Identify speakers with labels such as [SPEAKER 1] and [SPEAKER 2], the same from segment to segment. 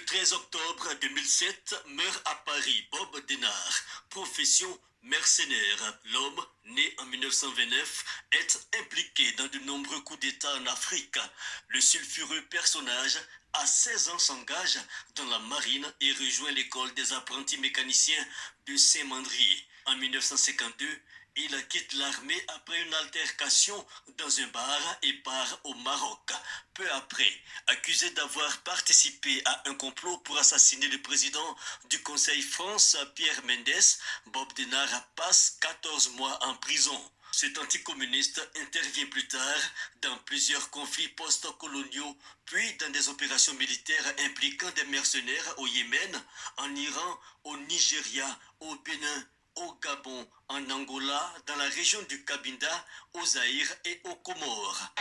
[SPEAKER 1] Le 13 octobre 2007 meurt à Paris Bob Denard, profession mercenaire. L'homme, né en 1929, est impliqué dans de nombreux coups d'État en Afrique. Le sulfureux personnage, à 16 ans, s'engage dans la marine et rejoint l'école des apprentis mécaniciens de Saint-Mandrier. En 1952, il quitte l'armée après une altercation dans un bar et part au Maroc. Peu après, accusé d'avoir participé à un complot pour assassiner le président du Conseil France, Pierre Mendès, Bob Denard passe 14 mois en prison. Cet anticommuniste intervient plus tard dans plusieurs conflits post-coloniaux, puis dans des opérations militaires impliquant des mercenaires au Yémen, en Iran, au Nigeria, au Bénin, au Gabon, en Angola, dans la région du Cabinda, au Zaïre et aux Comores.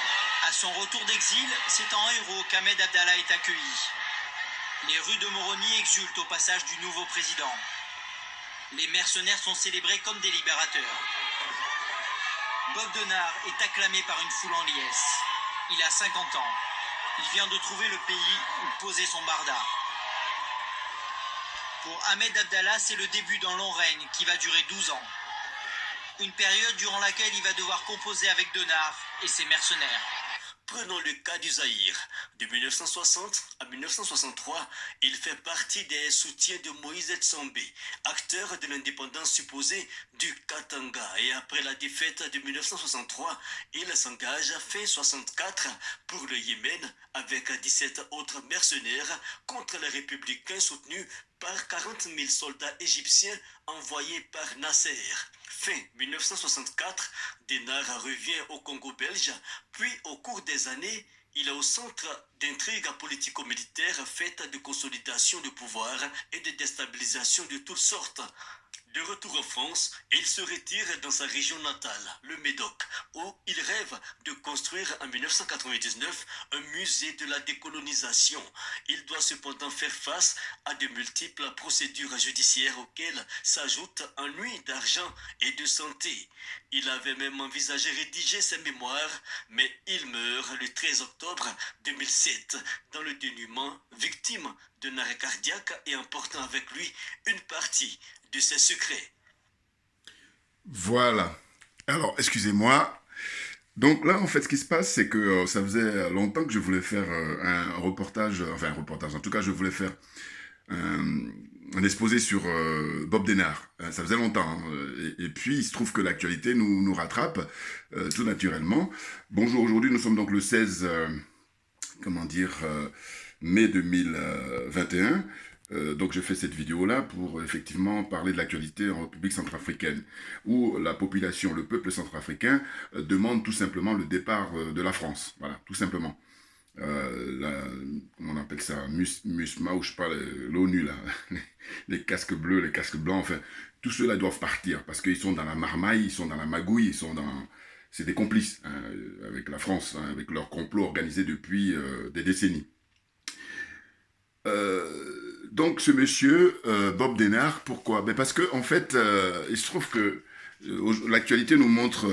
[SPEAKER 2] À son retour d'exil, c'est en héros qu'Ahmed Abdallah est accueilli. Les rues de Moroni exultent au passage du nouveau président. Les mercenaires sont célébrés comme des libérateurs. Bob Denard est acclamé par une foule en liesse. Il a 50 ans. Il vient de trouver le pays où poser son barda. Pour Ahmed Abdallah, c'est le début d'un long règne qui va durer 12 ans. Une période durant laquelle il va devoir composer avec Denard et ses mercenaires.
[SPEAKER 1] Prenons le cas du Zaïre. De 1960 à 1963, il fait partie des soutiens de Moïse Tsombe, acteur de l'indépendance supposée du Katanga. Et après la défaite de 1963, il s'engage fin 64 pour le Yémen avec 17 autres mercenaires contre les républicains soutenus par 40 000 soldats égyptiens envoyés par Nasser. Fin 1964, Denard revient au Congo belge, puis au cours des années, il est au centre d'intrigues politico-militaires faites de consolidation de pouvoir et de déstabilisation de toutes sortes. De retour en France, il se retire dans sa région natale, le Médoc, où il rêve de construire en 1999 un musée de la décolonisation. Il doit cependant faire face à de multiples procédures judiciaires auxquelles s'ajoutent ennui d'argent et de santé. Il avait même envisagé rédiger ses mémoires, mais il meurt le 13 octobre 2007 dans le dénuement, victime d'un arrêt cardiaque et emportant avec lui une partie de ses secrets.
[SPEAKER 3] Voilà. Alors, excusez-moi. Donc là, en fait, ce qui se passe, c'est que ça faisait longtemps que je voulais faire un reportage, enfin un reportage, en tout cas, je voulais faire un exposé sur Bob Denard. Ça faisait longtemps. Hein. Et puis, il se trouve que l'actualité nous rattrape tout naturellement. Bonjour, aujourd'hui, nous sommes donc le 16, mai 2021. Donc je fais cette vidéo-là pour effectivement parler de l'actualité en République centrafricaine, où la population, le peuple centrafricain, demande tout simplement le départ de la France. Voilà, tout simplement. Comment on appelle ça, MUSMA, ou je sais pas, l'ONU, là, les casques bleus, les casques blancs, enfin, tous ceux-là doivent partir, parce qu'ils sont dans la marmaille, ils sont dans la magouille, ils sont dans... C'est des complices hein, avec la France, hein, avec leur complot organisé depuis des décennies. Donc ce monsieur, Bob Denard, pourquoi? Ben parce que en fait, il se trouve que l'actualité nous montre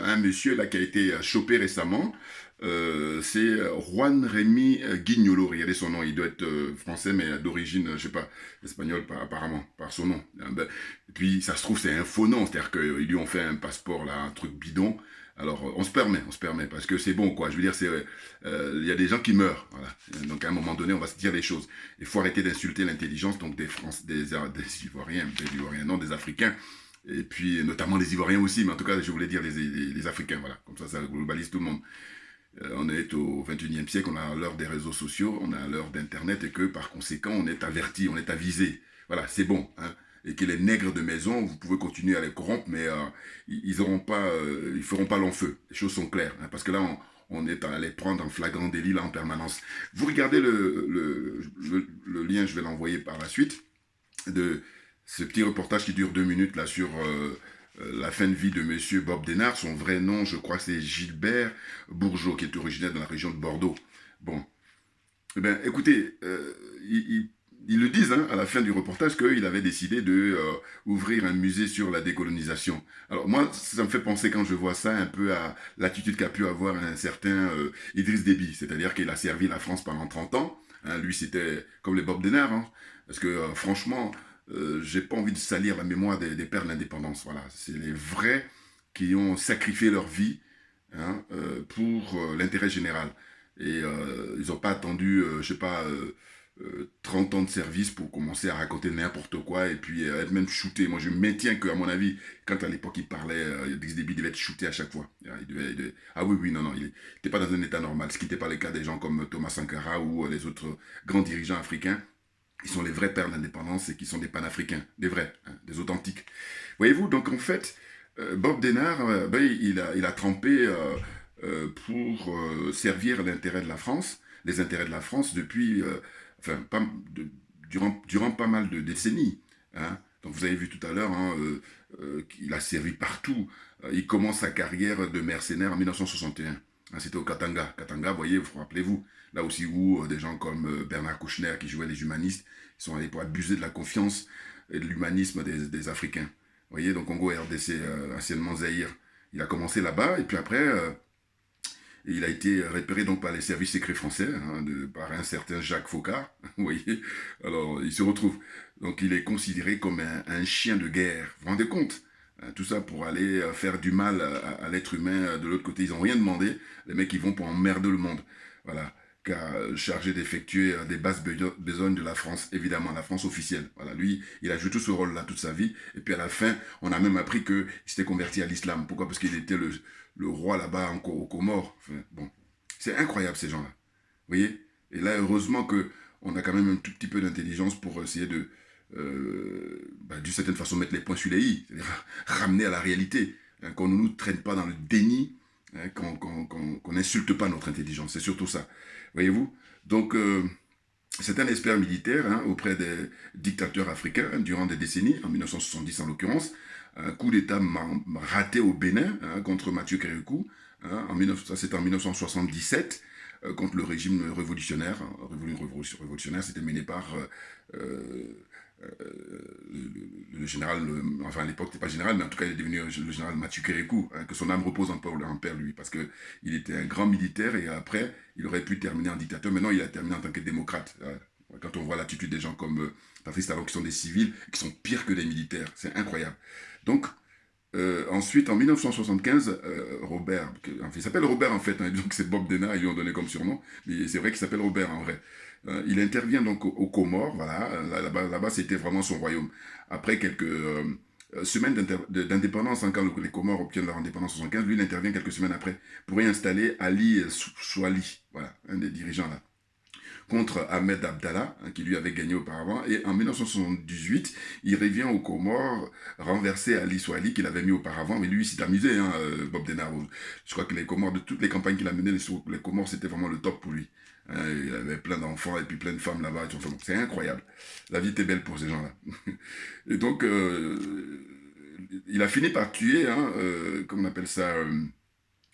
[SPEAKER 3] un monsieur là qui a été chopé récemment. C'est Juan Rémy Guignolo. Regardez son nom, il doit être français mais d'origine, je sais pas, espagnol apparemment, par son nom. Et puis ça se trouve c'est un faux nom, c'est-à-dire qu'ils lui ont fait un passeport là, un truc bidon. Alors, on se permet, parce que c'est bon, quoi. Je veux dire, il y a des gens qui meurent, voilà. Donc, à un moment donné, on va se dire les choses. Il faut arrêter d'insulter l'intelligence, donc des Ivoiriens, non, des Africains, et puis notamment des Ivoiriens aussi, mais en tout cas, je voulais dire les Africains, voilà. Comme ça globalise tout le monde. On est au 21e siècle, on a l'heure des réseaux sociaux, on a l'heure d'Internet, et que, par conséquent, on est averti, on est avisé. Voilà, c'est bon, hein. Et que les nègres de maison, vous pouvez continuer à les corrompre, mais ils feront pas long feu. Les choses sont claires, hein, parce que là, on est à les prendre en flagrant délit là en permanence. Vous regardez le lien, je vais l'envoyer par la suite, de ce petit reportage qui dure 2 minutes là sur la fin de vie de monsieur Bob Denard. Son vrai nom, je crois que c'est Gilbert Bourgeot, qui est originaire de la région de Bordeaux. Bon, eh bien, écoutez, ils le disent hein, à la fin du reportage qu'il avait décidé de ouvrir un musée sur la décolonisation. Alors moi, ça me fait penser quand je vois ça un peu à l'attitude qu'a pu avoir un certain Idriss Déby, c'est-à-dire qu'il a servi la France pendant 30 ans, Hein, lui, c'était comme les Bob Denard. Hein, parce que franchement, j'ai pas envie de salir la mémoire des pères de l'indépendance. Voilà, c'est les vrais qui ont sacrifié leur vie, hein, pour l'intérêt général. Et ils n'ont pas attendu, je sais pas, 30 ans de service pour commencer à raconter n'importe quoi et puis être même shooté. Moi, je maintiens qu'à mon avis, quand à l'époque il parlait, Idriss Déby devait être shooté à chaque fois. Ah oui, oui, non, non, il n'était pas dans un état normal. Ce qui n'était pas le cas des gens comme Thomas Sankara ou les autres grands dirigeants africains. Ils sont les vrais pères de l'indépendance et qui sont des panafricains, des vrais, hein, des authentiques. Voyez-vous, donc en fait, Bob Denard, ben, il a trempé pour servir l'intérêt de la France, les intérêts de la France depuis, enfin, durant pas mal de décennies. Hein. Donc vous avez vu tout à l'heure, hein, qu'il a servi partout. Il commence sa carrière de mercenaire en 1961. Hein, c'était au Katanga. Katanga, vous voyez, vous rappelez-vous, là aussi où des gens comme Bernard Kouchner, qui jouaient les humanistes, ils sont allés pour abuser de la confiance et de l'humanisme des Africains. Vous voyez, donc Congo RDC, anciennement Zaïre. Il a commencé là-bas, et puis après, il a été repéré donc par les services secrets français, hein, par un certain Jacques Faucard. Vous voyez, alors il se retrouve. Donc il est considéré comme un chien de guerre. Vous vous rendez compte? Tout ça pour aller faire du mal à l'être humain de l'autre côté. Ils n'ont rien demandé. Les mecs, ils vont pour emmerder le monde. Voilà. Car chargé d'effectuer des basses besognes de la France, évidemment, la France officielle. Voilà, lui, il a joué tout ce rôle-là toute sa vie. Et puis à la fin, on a même appris qu'il s'était converti à l'islam. Pourquoi? Parce qu'il était le roi là-bas aux Comores. Enfin, bon, c'est incroyable ces gens-là. Vous voyez? Et là, heureusement qu'on a quand même un tout petit peu d'intelligence pour essayer de, d'une certaine façon, mettre les points sur les i. C'est-à-dire ramener à la réalité. Hein, qu'on ne nous traîne pas dans le déni, hein, qu'on n'insulte pas notre intelligence. C'est surtout ça. Voyez-vous? Donc, c'est un expert militaire, hein, auprès des dictateurs africains, hein, durant des décennies, en 1970 en l'occurrence. Un coup d'État raté au Bénin, hein, contre Mathieu Kérékou. Hein, ça, c'était en 1977, contre le régime révolutionnaire. Révolutionnaire, c'était mené par le général, enfin à l'époque c'était pas général, mais en tout cas il est devenu le général Mathieu Kérékou, hein, que son âme repose en paix lui, parce qu'il était un grand militaire et après il aurait pu terminer en dictateur. Maintenant il a terminé en tant que démocrate. Quand on voit l'attitude des gens comme Patrice Talon, qui sont des civils, qui sont pires que des militaires, c'est incroyable. Donc ensuite, en 1975, Robert, enfin, il s'appelle Robert en fait, hein, donc c'est Bob Denard, ils lui ont donné comme surnom, mais c'est vrai qu'il s'appelle Robert en vrai. Il intervient donc aux Comores, voilà, là-bas c'était vraiment son royaume. Après quelques semaines d'indépendance, hein, quand les Comores obtiennent leur indépendance en 1975, lui il intervient quelques semaines après pour y installer Ali Souali, voilà, un des dirigeants là, contre Ahmed Abdallah, hein, qui lui avait gagné auparavant. Et en 1978, il revient aux Comores, renverser Ali Souali, qu'il avait mis auparavant. Mais lui, il s'est amusé, hein, Bob Denard. Je crois que les Comores, de toutes les campagnes qu'il a menées, les Comores, c'était vraiment le top pour lui. Hein, il avait plein d'enfants et puis plein de femmes là-bas. Enfin, c'est incroyable. La vie était belle pour ces gens-là. Et donc, il a fini par tuer, hein, comment on appelle ça,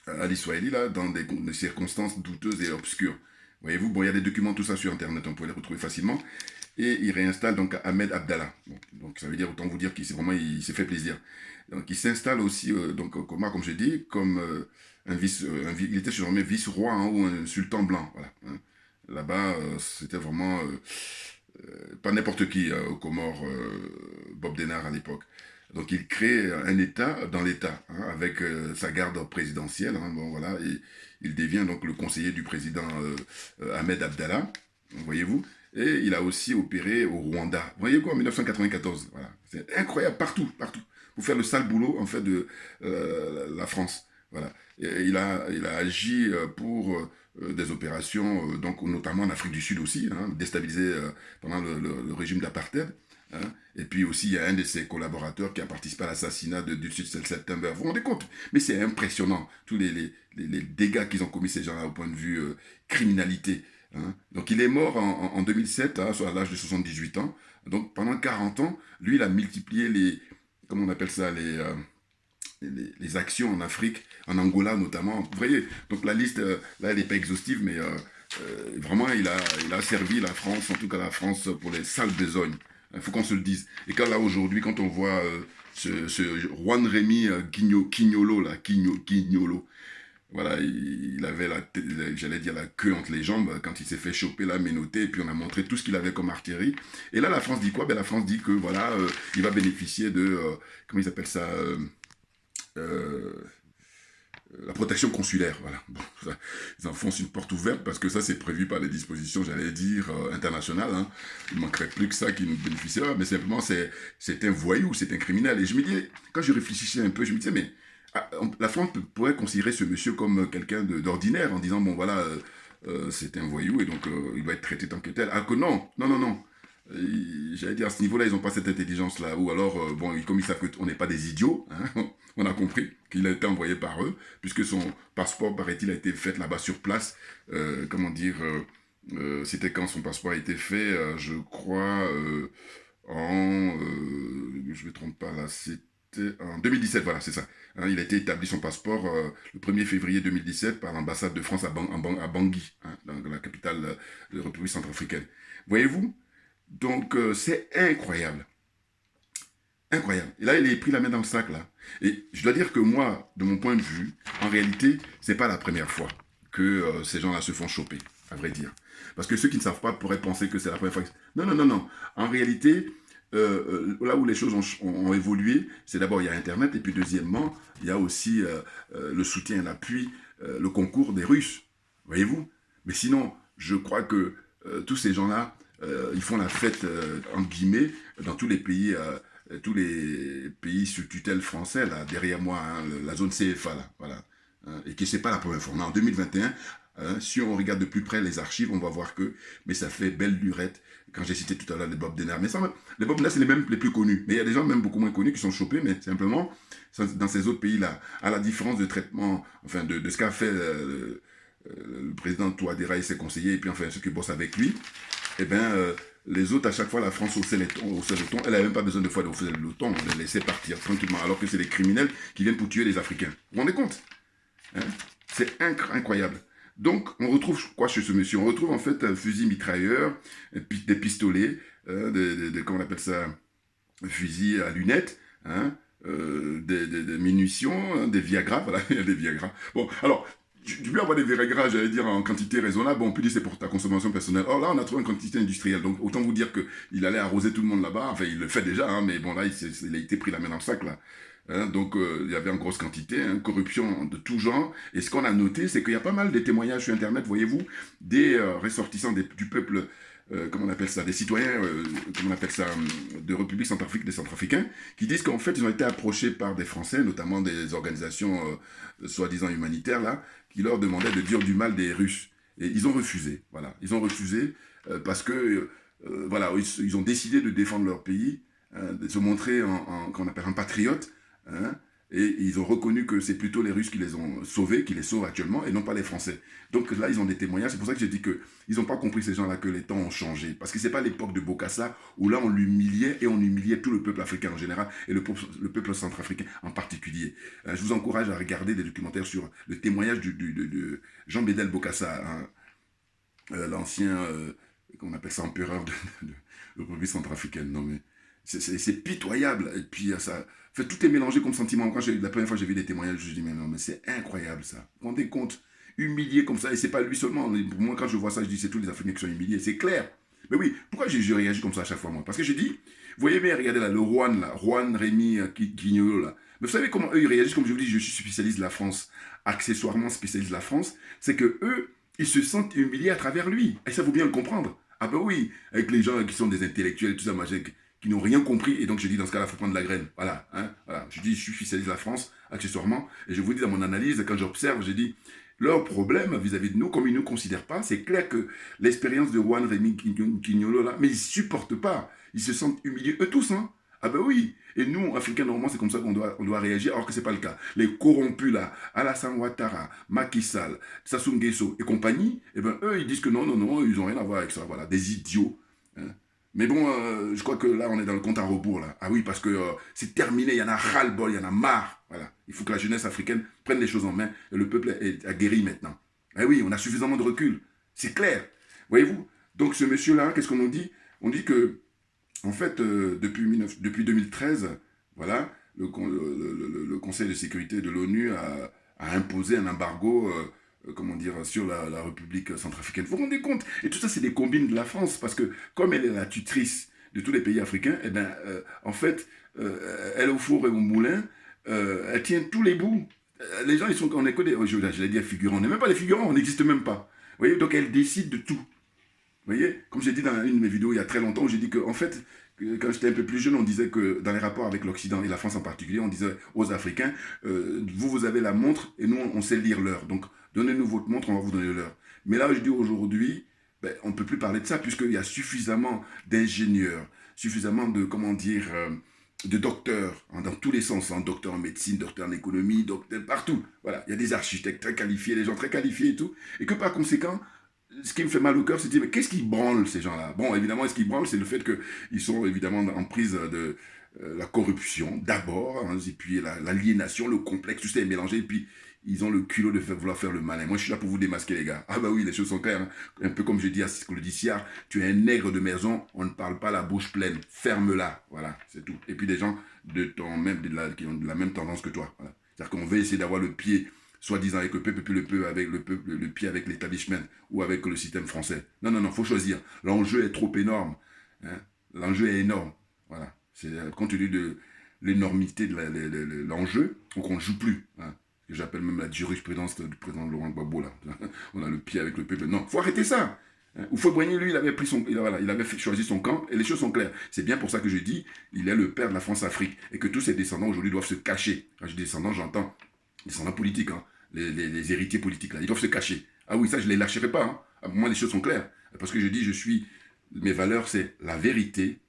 [SPEAKER 3] Ali Souali, là, dans des circonstances douteuses et obscures. Voyez-vous, bon, il y a des documents, tout ça sur Internet, on peut les retrouver facilement. Et il réinstalle donc Ahmed Abdallah. Bon, donc ça veut dire, autant vous dire qu'il s'est fait plaisir. Donc il s'installe aussi, donc comme je dis, comme il était surnommé vice-roi, hein, ou un sultan blanc. Voilà, hein. Là-bas, c'était vraiment pas n'importe qui aux Comores, Bob Denard à l'époque. Donc il crée un État dans l'État, hein, avec sa garde présidentielle, hein, bon, voilà, et il devient donc le conseiller du président Ahmed Abdallah, voyez-vous, et il a aussi opéré au Rwanda, voyez quoi, en 1994, voilà, c'est incroyable, partout, pour faire le sale boulot, en fait, de la France, voilà, et il a agi pour des opérations, donc notamment en Afrique du Sud aussi, hein, déstabiliser pendant le régime d'apartheid. Hein. Et puis aussi, il y a un de ses collaborateurs qui a participé à l'assassinat du Sud September. Vous vous rendez compte? Mais c'est impressionnant, tous les dégâts qu'ils ont commis, ces gens-là, au point de vue criminalité. Hein. Donc il est mort en 2007, hein, à l'âge de 78 ans. Donc pendant 40 ans, lui, il a multiplié comment on appelle ça, les actions en Afrique, en Angola notamment. Vous voyez, donc la liste, là, elle n'est pas exhaustive, mais vraiment, il a servi la France, en tout cas la France, pour les sales besognes. Il faut qu'on se le dise. Et quand là, aujourd'hui, quand on voit ce Juan Rémy Quignolo, là, Quignolo, voilà, il avait j'allais dire la queue entre les jambes quand il s'est fait choper là, menotté, et puis on a montré tout ce qu'il avait comme artillerie. Et là, la France dit quoi? Ben, la France dit que voilà, il va bénéficier de, comment ils appellent ça, euh, la protection consulaire, voilà. Bon, ça, ils enfoncent une porte ouverte parce que ça, c'est prévu par les dispositions, j'allais dire, internationales. Hein. Il ne manquerait plus que ça qui nous bénéficiera, mais simplement, c'est un voyou, c'est un criminel. Et je me disais, quand je réfléchissais un peu, je me disais, mais la France pourrait considérer ce monsieur comme quelqu'un d'ordinaire en disant, bon, voilà, c'est un voyou et donc il va être traité tant que tel. Alors que non, non, non, non. J'allais dire, à ce niveau-là, ils n'ont pas cette intelligence-là. Ou alors, bon, comme ils savent qu'on n'est pas des idiots, hein, on a compris qu'il a été envoyé par eux, puisque son passeport, paraît-il, a été fait là-bas sur place. Comment dire, c'était quand son passeport a été fait, je crois, je ne me trompe pas là, c'était en 2017, voilà, c'est ça. Hein, il a été établi son passeport le 1er février 2017 par l'ambassade de France à Bangui, hein, dans la capitale de la République centrafricaine. Voyez-vous? Donc, c'est incroyable. Incroyable. Et là, il est pris la main dans le sac, là. Et je dois dire que moi, de mon point de vue, en réalité, c'est pas la première fois que ces gens-là se font choper, à vrai dire. Parce que ceux qui ne savent pas pourraient penser que c'est la première fois. Non, non, non, non. En réalité, là où les choses ont évolué, c'est d'abord, il y a Internet, et puis deuxièmement, il y a aussi le soutien, l'appui, le concours des Russes. Voyez-vous? Mais sinon, je crois que tous ces gens-là, ils font la fête, entre guillemets, dans tous les pays sous tutelle français, là, derrière moi, hein, la zone CFA, là, voilà. Hein, et que c'est pas la première fois. En 2021, hein, si on regarde de plus près les archives, on va voir que, mais ça fait belle lurette, quand j'ai cité tout à l'heure les Bob Denard. Mais ça, les Bob Denard, c'est les mêmes les plus connus. Mais il y a des gens même beaucoup moins connus qui sont chopés, mais simplement, dans ces autres pays-là, à la différence de traitement, enfin, de ce qu'a fait le président Touadéra et ses conseillers, et puis enfin, ceux qui bossent avec lui, eh bien, les autres, à chaque fois, la France haussait le ton. Elle n'avait même pas besoin de fois de hausser le ton. On les laissait partir tranquillement, alors que c'est des criminels qui viennent pour tuer les Africains. Vous vous rendez compte? Hein? C'est incroyable. Donc, on retrouve quoi chez ce monsieur? On retrouve en fait un fusil mitrailleur, des pistolets, comment on appelle ça? Un fusil à lunettes, hein? Des munitions, hein, des Viagra, voilà, il y a des Viagra. Bon, alors, tu peux avoir des Viagra, j'allais dire, en quantité raisonnable. Bon, on peut dire c'est pour ta consommation personnelle. Or là, on a trouvé une quantité industrielle. Donc, autant vous dire qu'il allait arroser tout le monde là-bas. Enfin, il le fait déjà, hein, mais bon, là, il a été pris la main dans le sac, là. Hein, donc, il y avait en grosse quantité, hein, corruption de tout genre. Et ce qu'on a noté, c'est qu'il y a pas mal de témoignages sur Internet, voyez-vous, des ressortissants du peuple, comment on appelle ça, des citoyens, comment on appelle ça, de République centrafricaine, des Centrafricains, qui disent qu'en fait, ils ont été approchés par des Français, notamment des organisations soi-disant humanitaires, là, qui leur demandaient de dire du mal des Russes. Et ils ont refusé, voilà. Ils ont refusé parce que, voilà, ils ont décidé de défendre leur pays, de se montrer qu'on appelle un patriote, hein, et ils ont reconnu que c'est plutôt les Russes qui les ont sauvés, qui les sauvent actuellement, et non pas les Français. Donc là, ils ont des témoignages. C'est pour ça que j'ai dit qu'ils n'ont pas compris, ces gens-là, que les temps ont changé. Parce que ce n'est pas l'époque de Bokassa, où là, on l'humiliait, et on humiliait tout le peuple africain en général, et le peuple centrafricain en particulier. Je vous encourage à regarder des documentaires sur le témoignage de Jean Bédel Bokassa, hein, l'ancien, qu'on appelle ça, empereur de la République centrafricaine. Non, mais c'est pitoyable. Et puis, ça... Fait, tout est mélangé comme sentiment. Quand la première fois que j'ai vu des témoignages, je me dis, mais non, mais c'est incroyable ça. Vous vous rendez compte? Humilié comme ça, et c'est pas lui seulement. Pour moi, quand je vois ça, je dis, c'est tous les Africains qui sont humiliés. C'est clair. Mais oui, pourquoi je réagis comme ça à chaque fois, moi? Parce que je dis, vous voyez bien, regardez là, le Juan Rémy Quignolo, là. Mais vous savez comment eux, ils réagissent? Comme je vous dis, je suis spécialiste de la France, accessoirement spécialiste de la France. C'est que eux, ils se sentent humiliés à travers lui. Et ça, faut bien le comprendre. Ah ben oui, avec les gens qui sont des intellectuels et tout ça, machin, qui n'ont rien compris, et donc je dis dans ce cas-là, il faut prendre la graine. Voilà, hein, voilà. Je dis, je suis spécialiste de la France, accessoirement, et je vous dis dans mon analyse, quand j'observe, je dis, leur problème vis-à-vis de nous, comme ils ne nous considèrent pas, c'est clair que l'expérience de Juan Rémy Quignolo, là, mais ils ne supportent pas, ils se sentent humiliés, eux tous, hein. Ah ben oui, et nous, Africains, normalement, c'est comme ça qu'on doit réagir, alors que ce n'est pas le cas. Les corrompus, là, Alassane Ouattara, Macky Sall, Sassou Nguesso et compagnie, eh ben eux, ils disent que non, non, non, ils n'ont rien à voir avec ça, voilà, des idiots, hein. Mais bon, je crois que là, on est dans le compte à rebours, là. Ah oui, parce que c'est terminé, il y en a ras-le-bol, il y en a marre. Voilà. Il faut que la jeunesse africaine prenne les choses en main, et le peuple est aguerri maintenant. Ah oui, on a suffisamment de recul. C'est clair. Voyez-vous? Donc ce monsieur-là, qu'est-ce qu'on nous dit? On dit que, en fait, depuis 2013, voilà, le Conseil de sécurité de l'ONU a imposé un embargo comment dire, sur la République centrafricaine. Vous vous rendez compte? Et tout ça, c'est des combines de la France, parce que comme elle est la tutrice de tous les pays africains, eh ben, en fait, elle au four et au moulin, elle tient tous les bouts. Les gens, on est que des, j'allais dire figurants, on n'est même pas des figurants, on n'existe même pas. Vous voyez, donc elle décide de tout. Vous voyez, comme j'ai dit dans une de mes vidéos il y a très longtemps, j'ai dit que, en fait, quand j'étais un peu plus jeune, on disait que dans les rapports avec l'Occident et la France en particulier, on disait aux Africains, vous avez la montre et nous, on sait lire l'heure. Donc, donnez-nous votre montre, on va vous donner l'heure. Mais là, je dis aujourd'hui, ben, on ne peut plus parler de ça puisqu'il y a suffisamment d'ingénieurs, suffisamment de, comment dire, de docteurs, hein, dans tous les sens, hein, docteurs en médecine, docteurs en économie, docteurs partout. Voilà, il y a des architectes très qualifiés, des gens très qualifiés et tout. Et que par conséquent, ce qui me fait mal au cœur, c'est de dire, mais qu'est-ce qui branle ces gens-là? Bon, évidemment, ce qui branle, c'est le fait qu'ils sont évidemment en prise de la corruption, d'abord, hein, et puis l'aliénation, le complexe, tout ça est mélangé, et puis ils ont le culot de vouloir faire le malin. Moi, je suis là pour vous démasquer, les gars. Ah bah oui, les choses sont claires. Hein. Un peu comme je dis à le Dissiard, tu es un nègre de maison, on ne parle pas la bouche pleine. Ferme-la, voilà, c'est tout. Et puis des gens qui ont de la même tendance que toi. Voilà. C'est-à-dire qu'on veut essayer d'avoir le pied soi-disant avec le peuple, puis le pied avec l'établissement ou avec le système français. Non, non, non, il faut choisir. L'enjeu est trop énorme. Hein. L'enjeu est énorme. Voilà. C'est compte tenu de l'énormité de l'enjeu, donc on ne joue plus. Hein. Ce que j'appelle même la jurisprudence du président Laurent Gbagbo, là. On a le pied avec le peuple. Non, il faut arrêter ça. Hein. Houphouët-Boigny, lui, il avait choisi son camp et les choses sont claires. C'est bien pour ça que je dis, il est le père de la France-Afrique et que tous ses descendants aujourd'hui doivent se cacher. Quand je dis descendants, j'entends descendants politiques, hein. Les héritiers politiques, là, ils doivent se cacher. Ah oui, ça, je ne les lâcherai pas. Hein. Pour moi, les choses sont claires. Parce que je dis, mes valeurs, c'est la vérité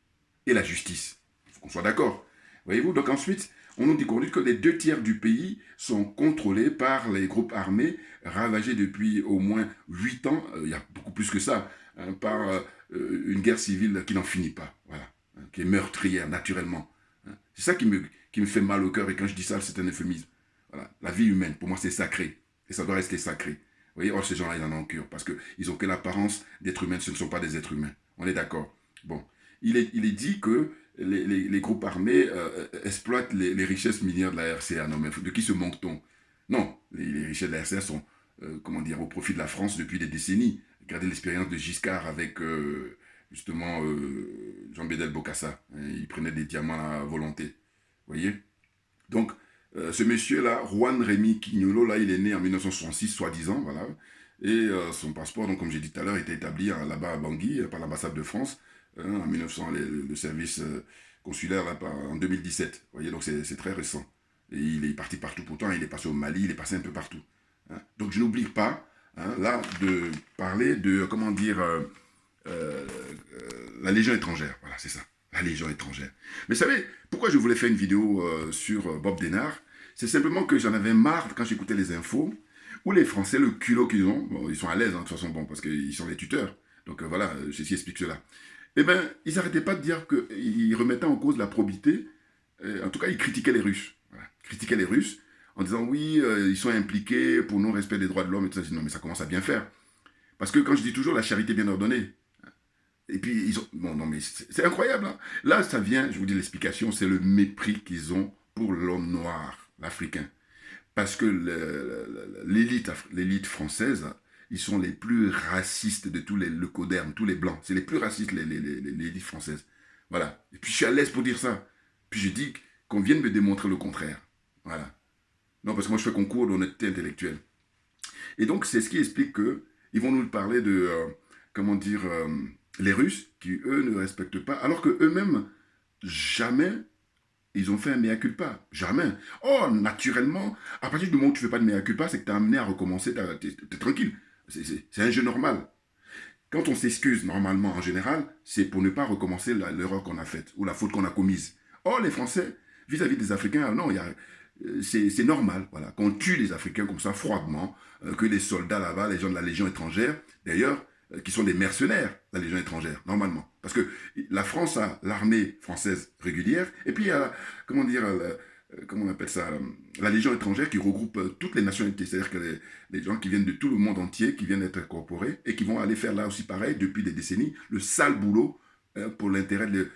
[SPEAKER 3] et la justice. Il faut qu'on soit d'accord. Voyez-vous, donc ensuite, on nous dit que les 2 tiers du pays sont contrôlés par les groupes armés, ravagés depuis au moins 8 ans, il y a beaucoup plus que ça, hein, par une guerre civile qui n'en finit pas, voilà, hein, qui est meurtrière, naturellement. Hein. C'est ça qui me fait mal au cœur, et quand je dis ça, c'est un euphémisme. Voilà. La vie humaine, pour moi, c'est sacré. Et ça doit rester sacré. Vous voyez, or, ces gens-là, ils en ont cœur. Parce qu'ils n'ont que l'apparence d'êtres humains. Ce ne sont pas des êtres humains. On est d'accord. Bon. Il est dit que les groupes armés exploitent les richesses minières de la RCA. Non, mais de qui se manque-t-on? Non, les richesses de la RCA sont, comment dire, au profit de la France depuis des décennies. Regardez l'expérience de Giscard avec, justement, Jean-Bédel Bokassa. Il prenait des diamants à volonté. Vous voyez? Donc, ce monsieur-là, Juan Rémy Quignolo, là, il est né en 1966, soi-disant, voilà. Et son passeport, donc, comme j'ai dit tout à l'heure, était établi là-bas à Bangui, par l'ambassade de France, en 1900, le service consulaire, là, en 2017. Vous voyez, donc c'est très récent. Et il est parti partout, pourtant, il est passé au Mali, il est passé un peu partout. Hein. Donc, je n'oublie pas, hein, là, de parler de, comment dire, la Légion étrangère. Voilà, c'est ça. La Légion étrangère. Mais vous savez, pourquoi je voulais faire une vidéo sur Bob Denard? C'est simplement que j'en avais marre quand j'écoutais les infos, où les Français, le culot qu'ils ont, bon, ils sont à l'aise, hein, de toute façon, bon, parce qu'ils sont les tuteurs. Donc voilà, ceci explique cela. Eh bien, ils n'arrêtaient pas de dire qu'ils remettaient en cause la probité. En tout cas, ils critiquaient les Russes. Voilà. Ils critiquaient les Russes en disant, oui, ils sont impliqués pour non-respect des droits de l'homme et tout ça. Non, mais ça commence à bien faire. Parce que quand je dis toujours la charité bien ordonnée, et puis, ils ont... Bon, non, mais c'est incroyable. Hein. Là, ça vient, je vous dis l'explication, c'est le mépris qu'ils ont pour l'homme noir, l'Africain. Parce que l'élite française, ils sont les plus racistes de tous le coderme, tous les blancs. C'est les plus racistes, l'élite française. Voilà. Et puis, je suis à l'aise pour dire ça. Puis, je dis qu'on vienne me démontrer le contraire. Voilà. Non, parce que moi, je fais concours d'honnêteté intellectuelle. Et donc, c'est ce qui explique qu'ils vont nous parler de, comment dire... les Russes, qui eux ne respectent pas, alors qu'eux-mêmes, jamais, ils ont fait un mea culpa. Jamais. Oh, naturellement, à partir du moment où tu ne fais pas de mea culpa, c'est que tu es amené à recommencer, tu es tranquille. C'est un jeu normal. Quand on s'excuse normalement, en général, c'est pour ne pas recommencer l'erreur qu'on a faite, ou la faute qu'on a commise. Or, les Français, vis-à-vis des Africains, non, c'est normal, voilà, qu'on tue les Africains comme ça, froidement, que les soldats là-bas, les gens de la Légion étrangère, d'ailleurs, qui sont des mercenaires, la Légion étrangère, normalement. Parce que la France a l'armée française régulière, et puis il y a, comment dire, comment on appelle ça, la Légion étrangère qui regroupe toutes les nationalités, c'est-à-dire que les gens qui viennent de tout le monde entier, qui viennent être incorporés, et qui vont aller faire là aussi pareil, depuis des décennies, le sale boulot pour l'intérêt de,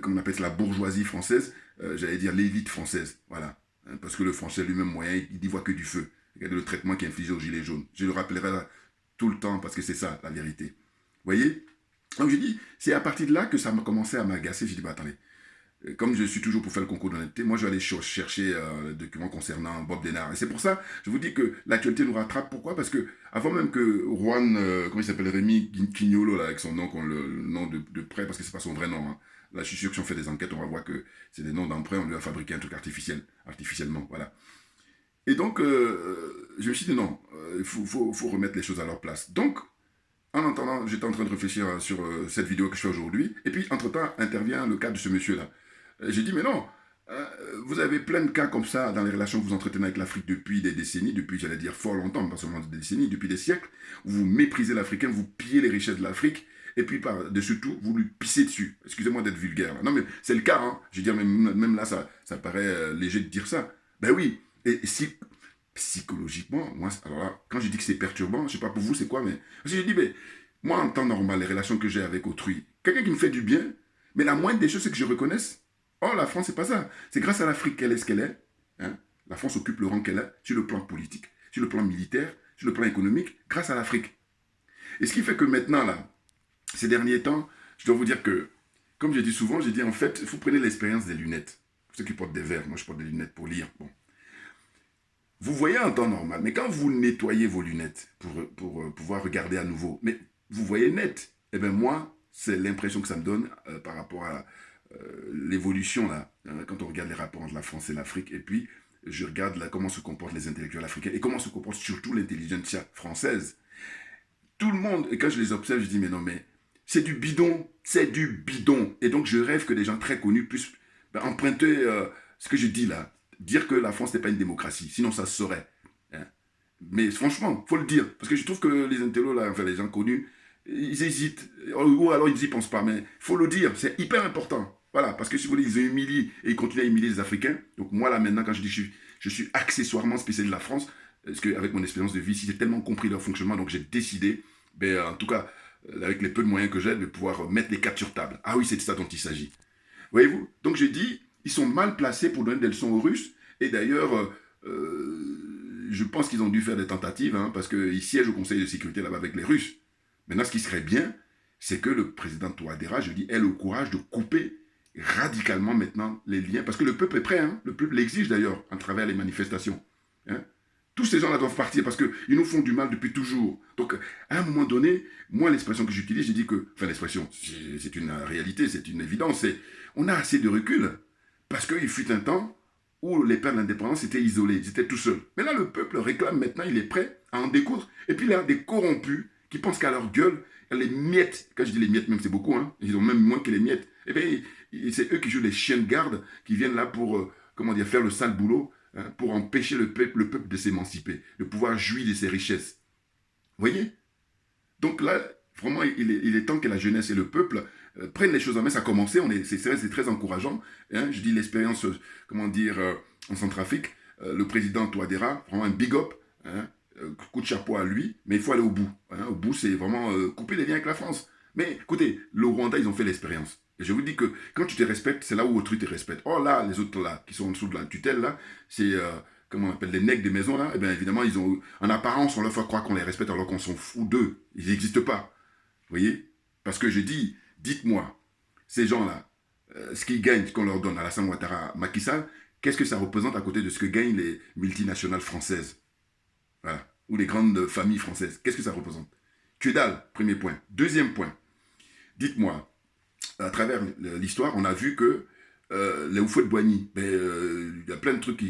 [SPEAKER 3] comment on appelle ça, la bourgeoisie française, j'allais dire l'élite française, voilà. Parce que le français lui-même moyen, il n'y voit que du feu. Regardez le traitement qui est infligé aux Gilets jaunes. Je le rappellerai là tout le temps parce que c'est ça, la vérité. Vous voyez? Donc je dis, c'est à partir de là que ça m'a commencé à m'agacer. J'ai dit, bah attendez, comme je suis toujours pour faire le concours d'honnêteté, moi je vais aller chercher le document concernant Bob Denard. Et c'est pour ça, je vous dis que l'actualité nous rattrape. Pourquoi? Parce que avant même que Juan, comment il s'appelle, Rémi Quignolo, là, avec son nom, le nom de prêt, parce que c'est pas son vrai nom. Hein. Là, je suis sûr que si on fait des enquêtes, on va voir que c'est des noms d'emprunt, on lui a fabriqué un truc artificiellement. Voilà. Et donc, je me suis dit non, il faut remettre les choses à leur place. Donc, en entendant, j'étais en train de réfléchir sur cette vidéo que je fais aujourd'hui, et puis entre-temps intervient le cas de ce monsieur-là. J'ai dit, mais non, vous avez plein de cas comme ça dans les relations que vous entretenez avec l'Afrique depuis des décennies, depuis, j'allais dire, fort longtemps, pas seulement des décennies, depuis des siècles, où vous méprisez l'Africain, vous pillez les richesses de l'Afrique, et puis par-dessus tout, vous lui pissez dessus. Excusez-moi d'être vulgaire. Là. Non, mais c'est le cas, hein. Je veux dire, même là, ça paraît léger de dire ça. Ben oui, et si psychologiquement, moi, alors là, quand je dis que c'est perturbant, je sais pas pour vous c'est quoi, mais parce que je dis, mais moi en temps normal, les relations que j'ai avec autrui, quelqu'un qui me fait du bien, mais la moindre des choses c'est que je reconnaisse, oh la France c'est pas ça, c'est grâce à l'Afrique qu'elle est ce qu'elle est, hein? La France occupe le rang qu'elle a sur le plan politique, sur le plan militaire, sur le plan économique, grâce à l'Afrique. Et ce qui fait que maintenant là, ces derniers temps, je dois vous dire que, comme je dis souvent, j'ai dit en fait, vous prenez l'expérience des lunettes, pour ceux qui portent des verres, moi je porte des lunettes pour lire, bon. Vous voyez en temps normal, mais quand vous nettoyez vos lunettes pour pouvoir regarder à nouveau, mais vous voyez net. Eh bien moi, c'est l'impression que ça me donne par rapport à l'évolution là, quand on regarde les rapports entre la France et l'Afrique, et puis je regarde là, comment se comportent les intellectuels africains, et comment se comporte surtout l'intelligentsia française. Tout le monde, et quand je les observe, je dis, mais non, mais c'est du bidon, c'est du bidon. Et donc je rêve que des gens très connus puissent emprunter ce que je dis là. Dire que la France n'est pas une démocratie, sinon ça se saurait. Hein. Mais franchement, il faut le dire, parce que je trouve que les intellos, là, enfin les gens connus, ils hésitent, ou alors ils n'y pensent pas, mais il faut le dire, c'est hyper important. Voilà, parce que si vous voulez, ils humilient et ils continuent à humilier les Africains. Donc moi là maintenant, quand je dis que je suis accessoirement spécialiste de la France, parce qu'avec mon expérience de vie, si j'ai tellement compris leur fonctionnement, donc j'ai décidé, en tout cas, avec les peu de moyens que j'ai, de pouvoir mettre les cartes sur table. Ah oui, c'est de ça dont il s'agit. Voyez-vous? Donc j'ai dit, ils sont mal placés pour donner des leçons aux Russes. Et d'ailleurs, je pense qu'ils ont dû faire des tentatives, hein, parce qu'ils siègent au Conseil de sécurité là-bas avec les Russes. Maintenant, ce qui serait bien, c'est que le président Touadéra, je dis, ait le courage de couper radicalement maintenant les liens. Parce que le peuple est prêt, hein, le peuple l'exige d'ailleurs, à travers les manifestations. Hein. Tous ces gens-là doivent partir parce qu'ils nous font du mal depuis toujours. Donc, à un moment donné, moi, l'expression que j'utilise, j'ai dit que, enfin l'expression, c'est une réalité, c'est une évidence, c'est on a assez de recul. Parce qu'il fut un temps où les pères de l'indépendance étaient isolés, ils étaient tout seuls. Mais là, le peuple réclame maintenant, il est prêt à en découdre. Et puis, il y a des corrompus qui pensent qu'à leur gueule, les miettes, quand je dis les miettes, même c'est beaucoup, hein, ils ont même moins que les miettes. Eh bien, c'est eux qui jouent les chiens de garde, qui viennent là pour, faire le sale boulot, hein, pour empêcher le peuple de s'émanciper, de pouvoir jouir de ses richesses. Vous voyez? Donc là, vraiment, il est temps que la jeunesse et le peuple prennent les choses en main. Ça a commencé, c'est très encourageant. Hein, je dis l'expérience, en Centrafrique, le président Touadéra, vraiment un big up, hein, coup de chapeau à lui, mais il faut aller au bout. Hein, au bout, c'est vraiment couper les liens avec la France. Mais écoutez, le Rwanda, ils ont fait l'expérience. Et je vous dis que quand tu te respectes, c'est là où autrui te respecte. Oh là, les autres là, qui sont en dessous de la tutelle, là, c'est, comment on appelle, les nègres des maisons, là, eh bien évidemment, ils ont, en apparence, on leur fait croire qu'on les respecte alors qu'on s'en fout d'eux. Ils n'existent pas. Vous voyez? Parce que je dis, dites-moi, ces gens-là, ce qu'ils gagnent, qu'on leur donne à Alassane Ouattara, Macky Sall, qu'est-ce que ça représente à côté de ce que gagnent les multinationales françaises? Voilà. Ou les grandes familles françaises. Qu'est-ce que ça représente? Que dalle, premier point. Deuxième point. Dites-moi, à travers l'histoire, on a vu que les Houphouët-Boigny, il y a plein de trucs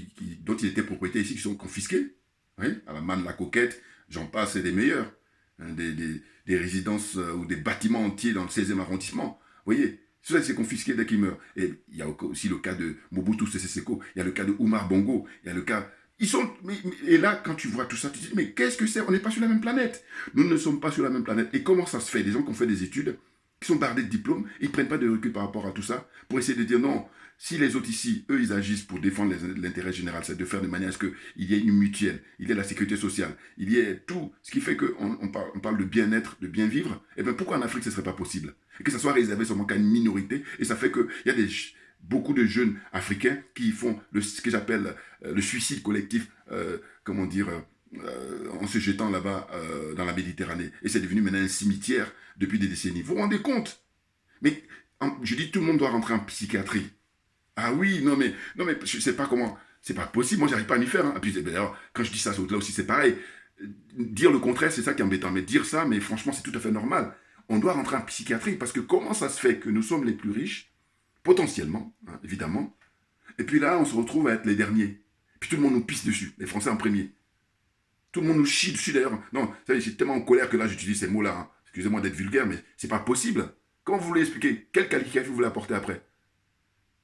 [SPEAKER 3] dont il était propriétaire ici qui sont confisqués. Oui, à la manne, la coquette, j'en passe, c'est des meilleurs. Hein, des résidences ou des bâtiments entiers dans le 16e arrondissement. Vous voyez, ça c'est confisqué dès qu'il meurt. Et il y a aussi le cas de Mobutu Sese Seko, il y a le cas de Oumar Bongo, il y a le cas... Et là, quand tu vois tout ça, tu te dis, mais qu'est-ce que c'est? On n'est pas sur la même planète. Nous ne sommes pas sur la même planète. Et comment ça se fait? Des gens qui ont fait des études, qui sont bardés de diplômes, ils ne prennent pas de recul par rapport à tout ça, pour essayer de dire non, si les autres ici, eux, ils agissent pour défendre l'intérêt général, c'est de faire de manière à ce qu'il y ait une mutuelle, il y ait la sécurité sociale, il y ait tout, ce qui fait qu'on parle de bien-être, de bien vivre, et bien pourquoi en Afrique ce ne serait pas possible? Et que ça soit réservé seulement qu'à une minorité, et ça fait qu'il y a beaucoup de jeunes africains qui font ce que j'appelle le suicide collectif, en se jetant là-bas dans la Méditerranée. Et c'est devenu maintenant un cimetière depuis des décennies. Vous vous rendez compte? Mais je dis tout le monde doit rentrer en psychiatrie. Ah oui, non mais je sais pas comment, c'est pas possible, moi j'arrive pas à m'y faire. Hein. Et puis d'ailleurs, quand je dis ça, là aussi c'est pareil. Dire le contraire, c'est ça qui est embêtant. Mais dire ça, mais franchement, c'est tout à fait normal. On doit rentrer en psychiatrie parce que comment ça se fait que nous sommes les plus riches, potentiellement, hein, évidemment, et puis là, on se retrouve à être les derniers. Puis tout le monde nous pisse dessus, les Français en premier. Tout le monde nous chie dessus d'ailleurs. Non, vous savez, je suis tellement en colère que là, j'utilise ces mots-là. Hein. Excusez-moi d'être vulgaire, mais c'est pas possible. Comment vous voulez expliquer? Quel qualificatif vous voulez apporter après?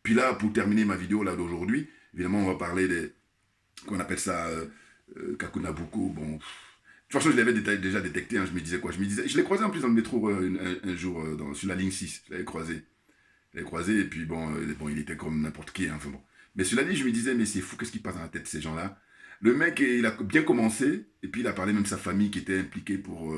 [SPEAKER 3] Puis là, pour terminer ma vidéo là d'aujourd'hui, évidemment, on va parler des, qu'on appelle ça, Kakunabuku. Bon, de toute façon, je l'avais déjà détecté. Hein, je me disais quoi? Je l'ai croisé en plus dans le métro un jour sur la ligne 6. Je l'avais croisé. Et puis bon, il était comme n'importe qui. Hein, enfin bon. Mais cela dit, je me disais, mais c'est fou, qu'est-ce qui passe dans la tête de ces gens-là? Le mec, il a bien commencé, et puis il a parlé même de sa famille qui était impliquée pour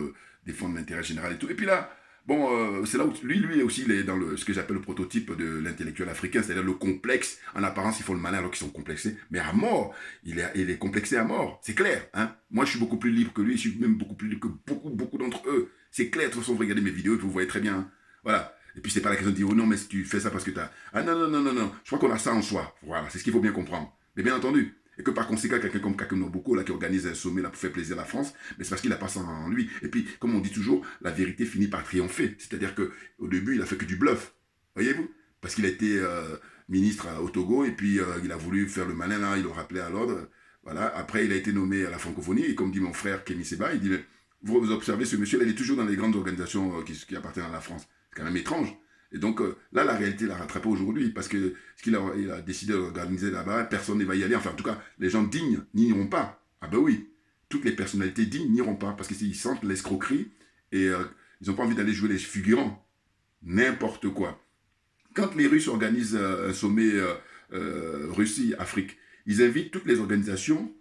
[SPEAKER 3] défendre l'intérêt général et tout. Et puis là, bon, c'est là où lui aussi, il est dans ce que j'appelle le prototype de l'intellectuel africain, c'est-à-dire le complexe. En apparence, ils font le malin alors qu'ils sont complexés, mais à mort. Il est complexé à mort, c'est clair. Hein. Moi, je suis beaucoup plus libre que lui, je suis même beaucoup plus libre que beaucoup d'entre eux. C'est clair, de toute façon, vous regardez mes vidéos et vous voyez très bien. Hein. Voilà. Et puis, c'est pas la question de dire, oh non, mais si tu fais ça parce que tu as... Ah non. Je crois qu'on a ça en soi. Voilà, c'est ce qu'il faut bien comprendre. Mais bien entendu, et que par conséquent, quelqu'un comme Kakunabuku, là, qui organise un sommet là, pour faire plaisir à la France, mais c'est parce qu'il a pas ça en lui. Et puis, comme on dit toujours, la vérité finit par triompher. C'est-à-dire qu'au début, il a fait que du bluff. Voyez-vous? Parce qu'il a été ministre au Togo, et puis il a voulu faire le malin, là, il l'a rappelé à l'ordre. Voilà. Après, il a été nommé à la francophonie, et comme dit mon frère Kémy Seba, il dit, mais vous observez ce monsieur, là, il est toujours dans les grandes organisations qui appartiennent à la France. C'est quand même étrange. Et donc là, la réalité l'a rattrapé aujourd'hui, parce que ce qu'il a décidé d'organiser là-bas, personne ne va y aller. Enfin, en tout cas, les gens dignes n'iront pas. Ah ben oui, toutes les personnalités dignes n'iront pas, parce qu'ils sentent l'escroquerie, et ils n'ont pas envie d'aller jouer les figurants. N'importe quoi. Quand les Russes organisent un sommet Russie-Afrique, ils invitent toutes les organisations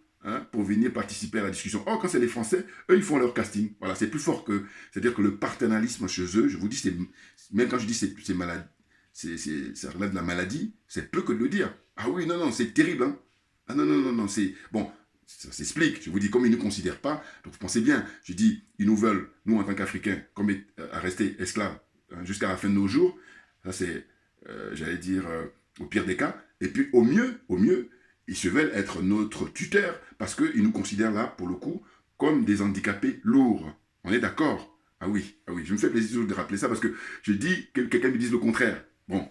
[SPEAKER 3] pour venir participer à la discussion. Or, quand c'est les Français, eux, ils font leur casting. Voilà, c'est plus fort que... C'est-à-dire que le paternalisme chez eux, je vous dis, même quand je dis c'est malade, ça relève de la maladie, c'est peu que de le dire. Ah oui, non, c'est terrible. Hein. Ah non, c'est... Bon, ça s'explique. Je vous dis, comme ils ne nous considèrent pas, donc vous pensez bien, je dis, ils nous veulent, nous, en tant qu'Africains, comme à rester esclaves jusqu'à la fin de nos jours. Ça, c'est, j'allais dire, au pire des cas. Et puis, au mieux, ils se veulent être notre tuteur parce qu'ils nous considèrent là, pour le coup, comme des handicapés lourds. On est d'accord? Ah oui, je me fais plaisir de rappeler ça parce que je dis que quelqu'un me dise le contraire. Bon,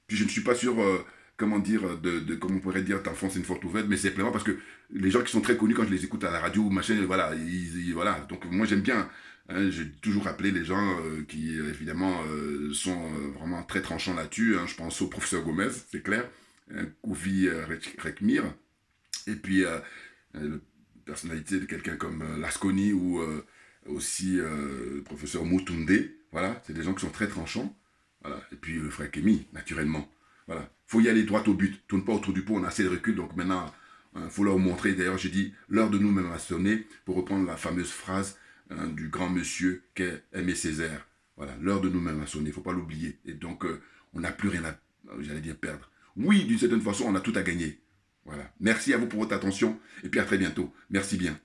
[SPEAKER 3] puis je ne suis pas sûr, comment dire, comme on pourrait dire, t'enfonces une forte ouverte, mais c'est simplement parce que les gens qui sont très connus, quand je les écoute à la radio ou machin, voilà, voilà. Donc moi j'aime bien, hein, j'ai toujours rappelé les gens qui, évidemment, sont vraiment très tranchants là-dessus. Hein. Je pense au professeur Gomez, c'est clair. Kouvi Rekmir, et puis la personnalité de quelqu'un comme Lasconi ou aussi le professeur Mutunde, voilà, c'est des gens qui sont très tranchants, voilà, et puis le frère Kémy, naturellement, voilà, faut y aller droit au but, tourne pas autour du pot, on a assez de recul, donc maintenant, faut leur montrer, d'ailleurs j'ai dit, l'heure de nous-mêmes a sonné, pour reprendre la fameuse phrase du grand monsieur qu'est Aimé Césaire, voilà, l'heure de nous-mêmes a sonné, faut pas l'oublier, et donc on n'a plus rien à, j'allais dire, perdre. Oui, d'une certaine façon, on a tout à gagner. Voilà. Merci à vous pour votre attention et puis à très bientôt. Merci bien.